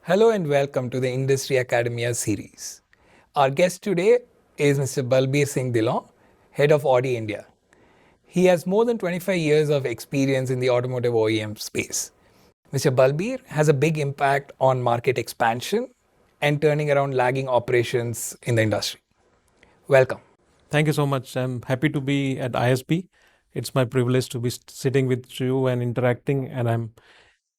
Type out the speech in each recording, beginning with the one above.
Hello and welcome to the Industry Academia series. Our guest today is Mr. Balbir Singh Dhillon, head of Audi India. He has more than 25 years of experience in the automotive OEM space. Mr. Balbir has a big impact on market expansion and turning around lagging operations in the industry. Welcome. Thank you so much. I'm happy to be at ISB. It's my privilege to be sitting with you and interacting, and I'm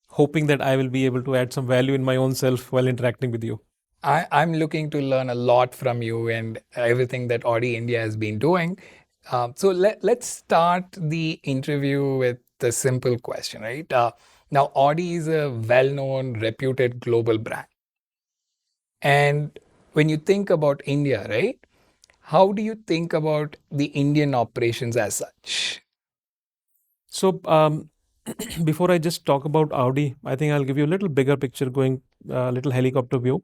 hoping that I will be able to add some value in my own self while interacting with you. I'm looking to learn a lot from you and everything that Audi India has been doing. Let's start the interview with the simple question, right? Now, Audi is a well known, reputed global brand. And when you think about India, right, how do you think about the Indian operations as such? So, before I just talk about Audi, I think I'll give you a little bigger picture, going a little helicopter view.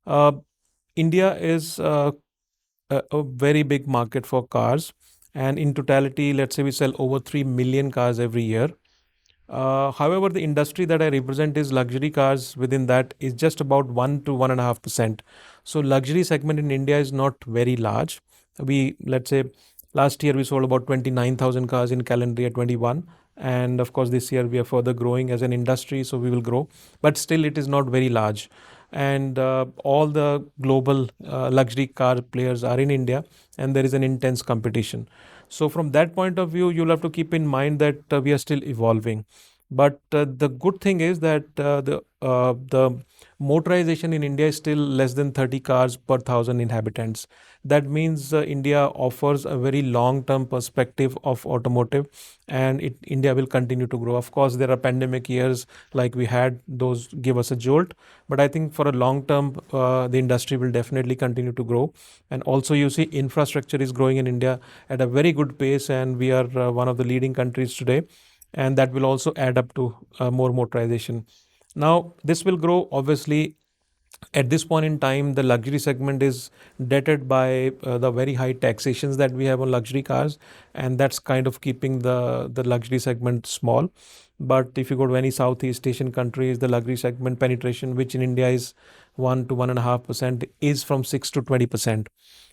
Uh, India is a very big market for cars, and in totality, let's say we sell over 3 million cars every year. However, the industry that I represent is luxury cars. Within that is just about 1 to 1.5%. So luxury segment in India is not very large. Let's say last year we sold about 29,000 cars in calendar year 21. And of course, this year we are further growing as an industry, so we will grow. But still, it is not very large. And all the global luxury car players are in India, and there is an intense competition. So from that point of view, you'll have to keep in mind that we are still evolving. But the good thing is that the motorization in India is still less than 30 cars per thousand inhabitants. That means India offers a very long-term perspective of automotive, and India will continue to grow. Of course, there are pandemic years like we had; those give us a jolt. But I think for a long term, the industry will definitely continue to grow. And also, you see, infrastructure is growing in India at a very good pace, and we are one of the leading countries today, and that will also add up to more motorization. Now, this will grow obviously. At this point in time, the luxury segment is debted by the very high taxations that we have on luxury cars, and that's kind of keeping the luxury segment small. But if you go to any Southeast Asian countries, the luxury segment penetration, which in India is 1 to 1.5%, is from 6 to 20%.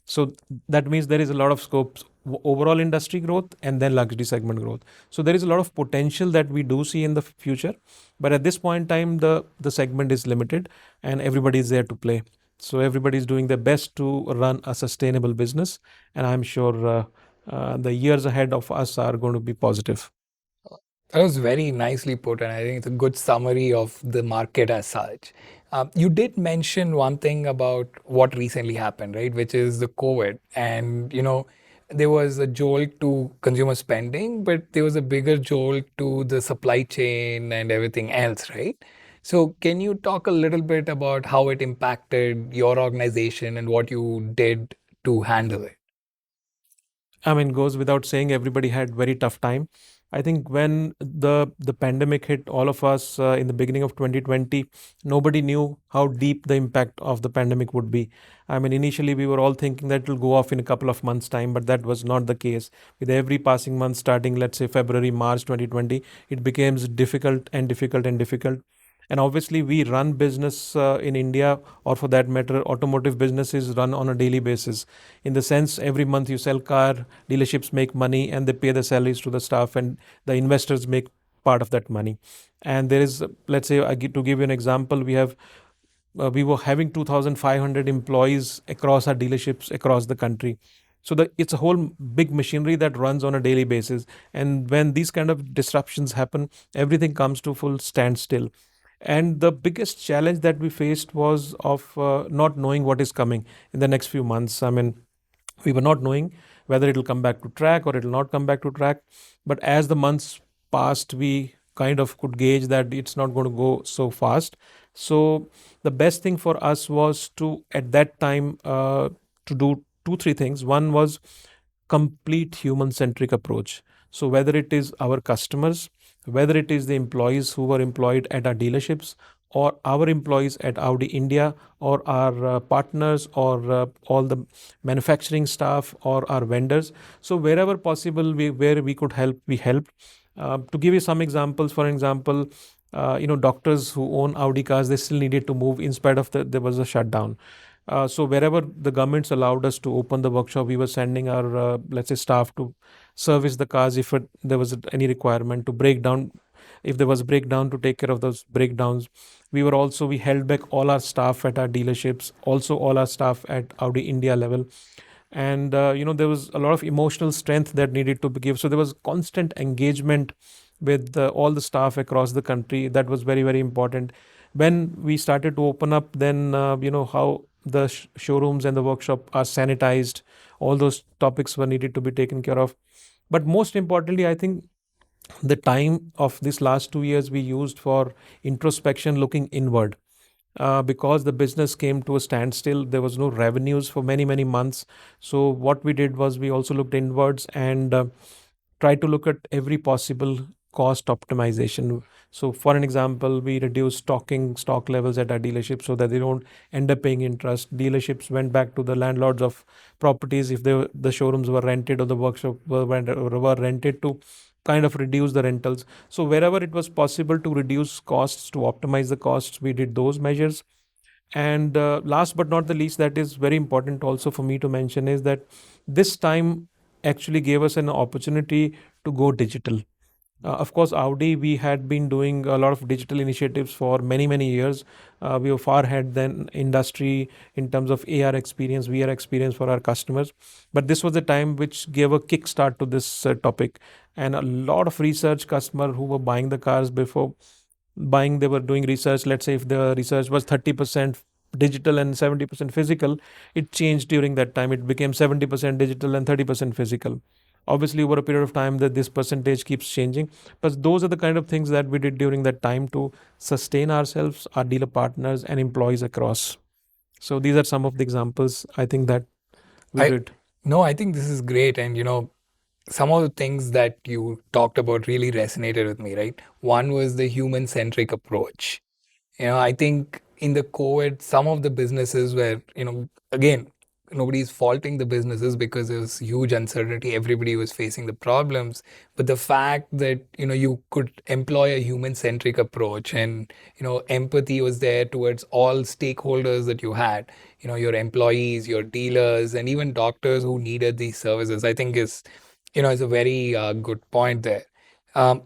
So that means there is a lot of scope, overall industry growth and then luxury segment growth. So there is a lot of potential that we do see in the future, but at this point in time, the segment is limited, and everybody is there to play. So everybody is doing their best to run a sustainable business, and I'm sure the years ahead of us are going to be positive. That was very nicely put, and I think it's a good summary of the market as such. You did mention one thing about what recently happened, right? Which is the COVID, and there was a jolt to consumer spending, but there was a bigger jolt to the supply chain and everything else, right? So, can you talk a little bit about how it impacted your organization and what you did to handle it? I mean, goes without saying, everybody had very tough time. I think when the pandemic hit all of us in the beginning of 2020, nobody knew how deep the impact of the pandemic would be. I mean, initially we were all thinking that it will go off in a couple of months' time, but that was not the case. With every passing month, starting let's say February, March 2020, it became difficult and difficult and difficult. And obviously, we run business in India, or for that matter, automotive businesses run on a daily basis. In the sense, every month you sell car, dealerships make money, and they pay the salaries to the staff, and the investors make part of that money. And there is, let's say, to give you an example, we were having 2,500 employees across our dealerships across the country. So it's a whole big machinery that runs on a daily basis. And when these kind of disruptions happen, everything comes to full standstill. And the biggest challenge that we faced was of not knowing what is coming in the next few months. I mean, we were not knowing whether it'll come back to track or it'll not come back to track. But as the months passed, we kind of could gauge that it's not going to go so fast. So the best thing for us was to, at that time, to do two, three things. One was complete human-centric approach. So whether it is our customers, whether it is the employees who were employed at our dealerships, or our employees at Audi India, or our partners, or all the manufacturing staff, or our vendors. So wherever possible, where we could help, we helped. To give you some examples, for example, Doctors who own Audi cars, they still needed to move in spite of there was a shutdown. So wherever the governments allowed us to open the workshop, we were sending our let's say staff to service the cars if there was any requirement to break down. If there was breakdown, to take care of those breakdowns. We held back all our staff at our dealerships, also all our staff at Audi India level. And there was a lot of emotional strength that needed to be given. So there was constant engagement with all the staff across the country. That was very, very important. When we started to open up, then how the showrooms and the workshop are sanitized, all those topics were needed to be taken care of. But most importantly, I think the time of this last 2 years we used for introspection, looking inward. Because the business came to a standstill, there was no revenues for many, many months. So what we did was we also looked inwards and tried to look at every possible cost optimization. So for an example, we reduced stock levels at our dealerships so that they don't end up paying interest. Dealerships went back to the landlords of properties if the showrooms were rented or the workshop were rented, to kind of reduce the rentals. So wherever it was possible to reduce costs, to optimize the costs, we did those measures. And last but not the least, that is very important also for me to mention, is that this time actually gave us an opportunity to go digital. Of course, Audi, we had been doing a lot of digital initiatives for many, many years. We were far ahead than industry in terms of AR experience, VR experience for our customers. But this was the time which gave a kickstart to this topic. And a lot of research, customer who were buying the cars before buying, they were doing research. Let's say if the research was 30% digital and 70% physical, it changed during that time. It became 70% digital and 30% physical. Obviously, over a period of time, that this percentage keeps changing. But those are the kind of things that we did during that time to sustain ourselves, our dealer partners, and employees across. So these are some of the examples I think that we I did. no, I think this is great, and some of the things that you talked about really resonated with me, right? One was the human-centric approach. I think in the COVID, some of the businesses were, again, nobody's faulting the businesses because there was huge uncertainty. Everybody was facing the problems. But the fact that, you could employ a human-centric approach and, empathy was there towards all stakeholders that you had, your employees, your dealers, and even doctors who needed these services, I think is a very good point there. Um,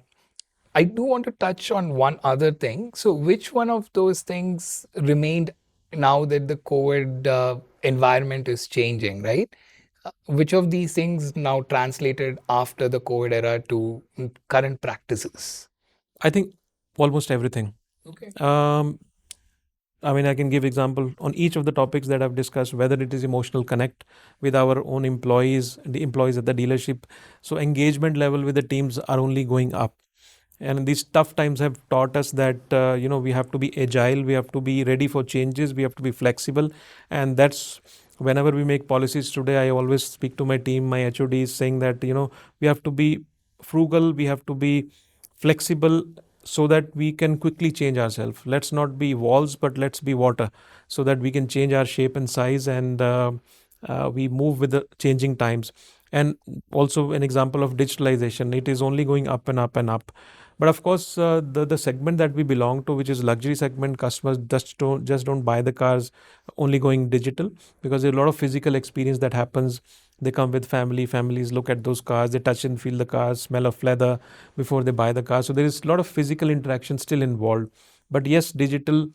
I do want to touch on one other thing. So, which one of those things remained now that the COVID environment is changing, right? Which of these things now translated after the COVID era to current practices? I think almost everything. Okay. Um, I mean, I can give example on each of the topics that I've discussed, whether it is emotional connect with our own employees, the employees at the dealership. So engagement level with the teams are only going up. And these tough times have taught us that, we have to be agile, we have to be ready for changes, we have to be flexible. And that's whenever we make policies today, I always speak to my team, my HODs, saying that, we have to be frugal, we have to be flexible so that we can quickly change ourselves. Let's not be walls, but let's be water, so that we can change our shape and size, and we move with the changing times. And also an example of digitalization, it is only going up and up and up. But of course, the segment that we belong to, which is luxury segment, customers just don't buy the cars only going digital, because there's a lot of physical experience that happens. They come with families look at those cars, they touch and feel the cars, smell of leather before they buy the car. So there is a lot of physical interaction still involved. But yes, digital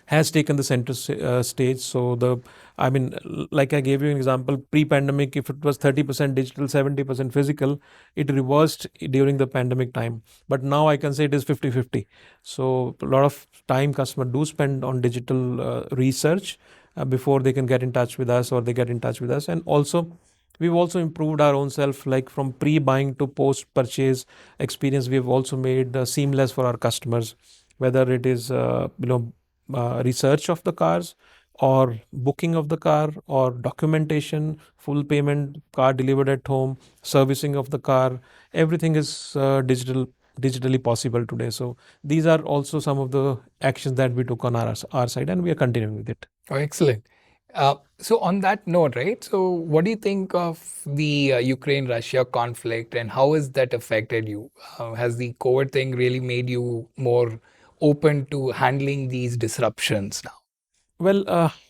has taken the center stage. So I mean, like I gave you an example, pre-pandemic, if it was 30% digital, 70% physical, it reversed during the pandemic time. But now I can say it is 50-50. So a lot of time customer do spend on digital research before they can get in touch with us, or they get in touch with us. And also, we've also improved our own self, like from pre-buying to post-purchase experience. We've also made seamless for our customers, whether it is research of the cars, or booking of the car, or documentation, full payment, car delivered at home, servicing of the car. Everything is digitally possible today. So these are also some of the actions that we took on our side, and we are continuing with it. Oh, excellent. So on that note, right? So what do you think of the Ukraine-Russia conflict, and how has that affected you? Has the COVID thing really made you more open to handling these disruptions now? Well,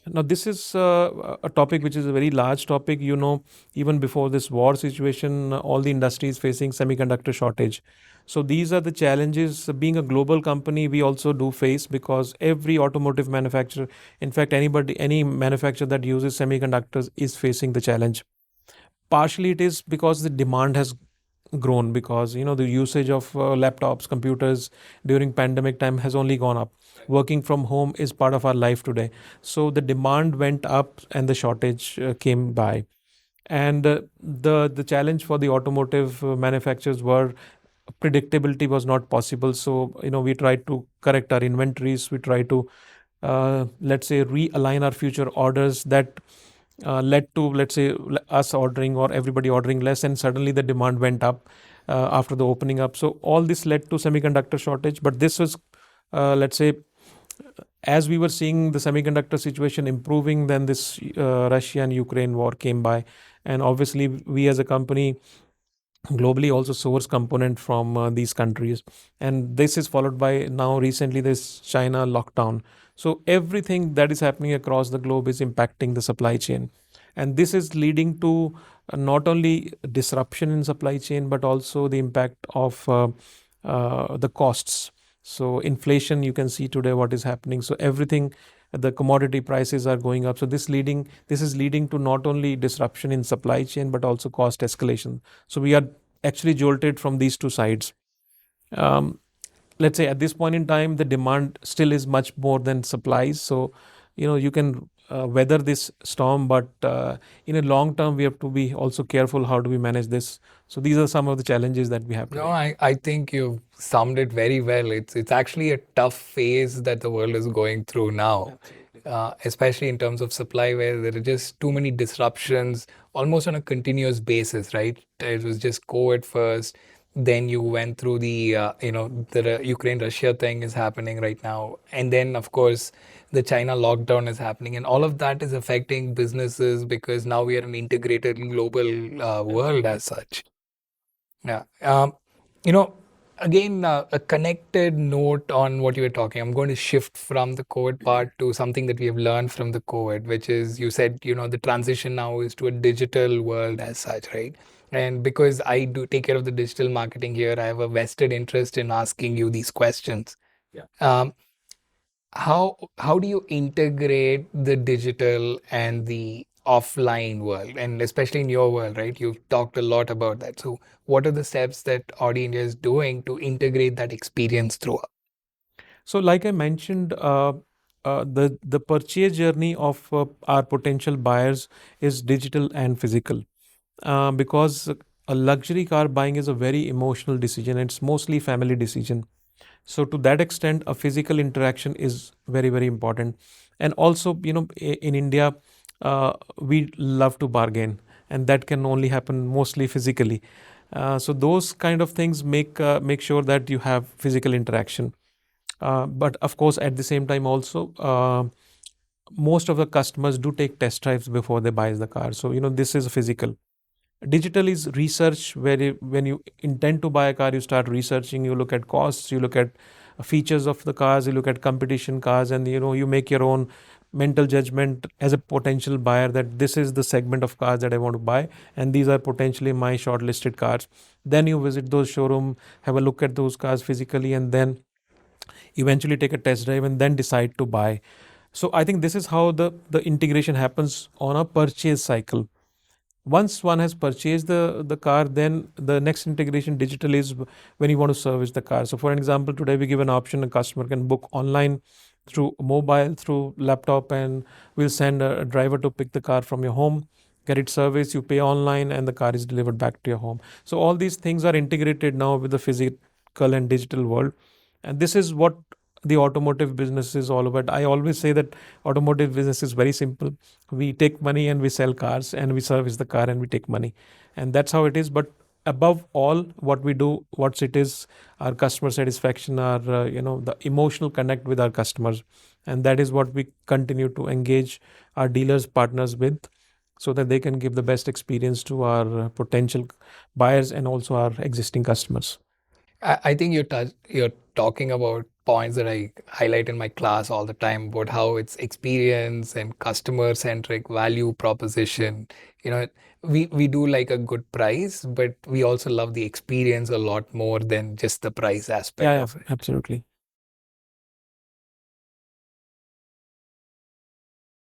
now this is a topic which is a very large topic. Even before this war situation, all the industry is facing semiconductor shortage. So these are the challenges. Being a global company, we also do face, because every automotive manufacturer, in fact, any manufacturer that uses semiconductors is facing the challenge. Partially, it is because the demand has grown, because the usage of laptops, computers during pandemic time has only gone up. Working from home is part of our life today, so the demand went up and the shortage came by. And the challenge for the automotive manufacturers were predictability was not possible. So we tried to correct our inventories, we tried to let's say realign our future orders. That led to, let's say, us ordering or everybody ordering less, and suddenly the demand went up after the opening up. So all this led to semiconductor shortage, but this was, let's say, as we were seeing the semiconductor situation improving, then this Russia and Ukraine war came by. And obviously we as a company globally also source component from these countries, and this is followed by now recently this China lockdown. So everything that is happening across the globe is impacting the supply chain, and this is leading to not only disruption in supply chain, but also the impact of the costs. So inflation, you can see today what is happening. So everything, the commodity prices are going up. So this is leading to not only disruption in supply chain, but also cost escalation. So we are actually jolted from these two sides. Um, let's say at this point in time, the demand still is much more than supplies. So you can weather this storm, but in a long term, we have to be also careful. How do we manage this? So these are some of the challenges that we have No, today. I think you've summed it very well. It's actually a tough phase that the world is going through now, especially in terms of supply, where there are just too many disruptions almost on a continuous basis, right? It was just COVID first, then you went through the Ukraine-Russia thing is happening right now, and then of course the China lockdown is happening, and all of that is affecting businesses because now we are an integrated global world as such. Yeah. You know, again, a connected note on what you were talking. I'm going to shift from the COVID part to something that we have learned from the COVID, which is you said, the transition now is to a digital world as such, right? And because I do take care of the digital marketing here, I have a vested interest in asking you these questions. Yeah. How do you integrate the digital and the offline world, and especially in your world, right? You've talked a lot about that. So what are the steps that Audi India is doing to integrate that experience throughout? So, like I mentioned, the purchase journey of our potential buyers is digital and physical, because a luxury car buying is a very emotional decision. It's mostly family decision. So to that extent, a physical interaction is very, very important. And also, in India, we love to bargain, and that can only happen mostly physically. So those kind of things make sure that you have physical interaction. But of course, at the same time, also most of the customers do take test drives before they buy the car. So this is physical. Digital is research, where when you intend to buy a car, you start researching, you look at costs, you look at features of the cars, you look at competition cars, and you make your own mental judgment as a potential buyer that this is the segment of cars that I want to buy, and these are potentially my shortlisted cars. Then you visit those showroom, have a look at those cars physically, and then eventually take a test drive and then decide to buy. So I think this is how the integration happens on a purchase cycle. Once one has purchased the car, then the next integration digital is when you want to service the car. So for an example, today we give an option: a customer can book online through mobile, through laptop, and we'll send a driver to pick the car from your home, get it serviced, you pay online, and the car is delivered back to your home. So all these things are integrated now with the physical and digital world, and this is what the automotive business is all about. I always say that automotive business is very simple. We take money and we sell cars, and we service the car and we take money, and that's how it is. But above all, what we do, what it is, our customer satisfaction, our the emotional connect with our customers, and that is what we continue to engage our dealers partners with, so that they can give the best experience to our potential buyers and also our existing customers. I think you're talking about points that I highlight in my class all the time about how it's experience and customer centric value proposition. You know, we do like a good price, but we also love the experience a lot more than just the price aspect Yeah, yeah, of it. absolutely.